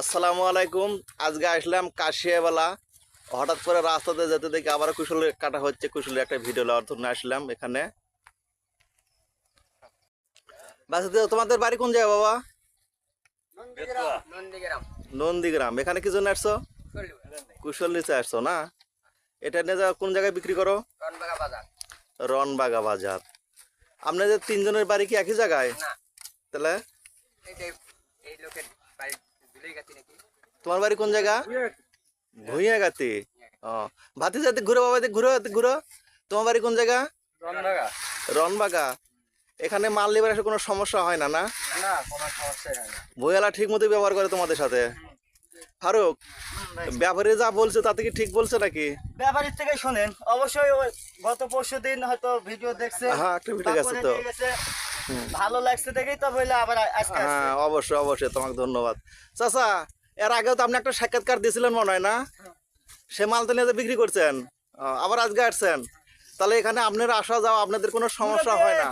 আসসালামু আলাইকুম। আজকে আসলাম কাশিয়াবেলা। হঠাৎ করে রাস্তাতে যেতে দেখি আবার কুশলে কাটা হচ্ছে। কুশলে একটা ভিডিও নেওয়ার জন্য আসলাম এখানে। তোমাদের বাড়ি কোন জায়গা বাবা? নন্দীগ্রাম। এখানে কি জন্য আসছো? কুশল নিচে আসছো না? এটা নিয়ে কোন জায়গায় বিক্রি করো? রনবাগা বাজার। আপনাদের তিনজনের বাড়ি কি একই জায়গায়? তাহলে তোমার বাড়ি কোন জায়গা? ভুঁইয়াগাতি। ও, ভাতিজাতে ঘুরো বাবা, ঘুরো ঘুরো। তোমার বাড়ি কোন জায়গা? রনবাগা। এখানে মাল লিবার এসে কোনো সমস্যা হয় না? না, ভুঁইয়ালা ঠিক মতো ব্যবহার করে তোমাদের সাথে? ফারুক, ব্যাপারে যা বলছে তাতে কি ঠিক বলছে নাকি? ব্যাপারীর থেকে শোনেন, অবশ্যই ওই গত পরশু দিন হয়তো ভিডিও দেখছে। হ্যাঁ, একটা ভিডিও গেছে তো। ভালো লাগছে দেখেই তো বললে আবার আজকে আসছে। হ্যাঁ, অবশ্যই অবশ্যই, তোমাকে ধন্যবাদ। চাচা, এর আগেও তো আপনি একটা সাক্ষাৎকার দিয়েছিলেন মনে হয় না? সে মাল তো নিয়ে বিক্রি করছেন, আবার আজকে আসছেন। তাহলে এখানে আপনারা আসা যাওয়া আপনাদের কোনো সমস্যা হয় না?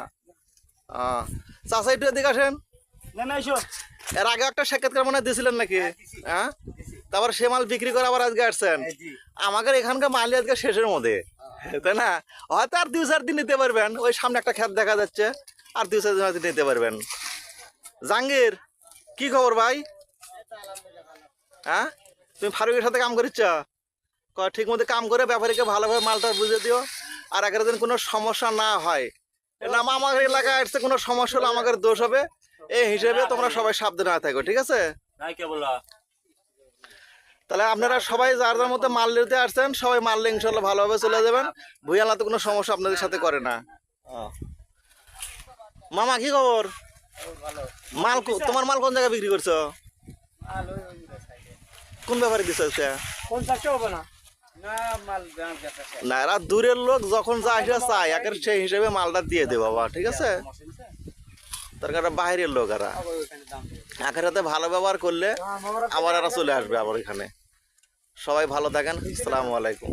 চাচা একটু এদিকে আসেন। নেমে এসো। এর আগে একটা সাক্ষাৎকার মনে হয় দিয়েছিলেন নাকি? হ্যাঁ, তারপর সে মাল বিক্রি করে আবার আজকে আসছেন। আমাদের এখানকার মাল আজকে শেষের মধ্যে, তাই না? হয়তো আর 2-4 দিন নিতে পারবেন। ওই সামনে একটা ক্ষেত দেখা যাচ্ছে, আর 2-4 দিন হয়তো নিতে পারবেন। জাহাঙ্গীর, কি খবর ভাই? হ্যাঁ, তুমি ফারুকের সাথে কাম করিচ্ছ? ঠিক মতো কাম করে ব্যাপারীকে ভালোভাবে মালটা বুঝে দিও, আর আগের দিন কোনো সমস্যা না হয়। না, আমার এলাকায় আসছে কোনো সমস্যা হলে আমাদের দোষ হবে। এই হিসেবে তোমরা সবাই সাবধানে থাকো, ঠিক আছে? তাহলে আপনারা সবাই যার যার মতো মাল নিতে আসছেন, সবাই মারলে ইনশাল্লাহ ভালোভাবে চলে যাবেন। ভুইয়ালা তো কোনো সমস্যা আপনাদের সাথে করে না। মামা, কি খবর? মাল তোমার মাল কোন জায়গায় বিক্রি করছো? কোন ব্যাপারে দিচ্ছে? না, এরা দূরের লোক, যখন যা আসে চাই একের সেই হিসেবে মালটা দিয়ে দে বাবা, ঠিক আছে? তার কারণে বাইরের লোক এরা একের সাথে ভালো ব্যবহার করলে আবার এরা চলে আসবে আবার এখানে। সবাই ভালো থাকেন। আসসালামু আলাইকুম।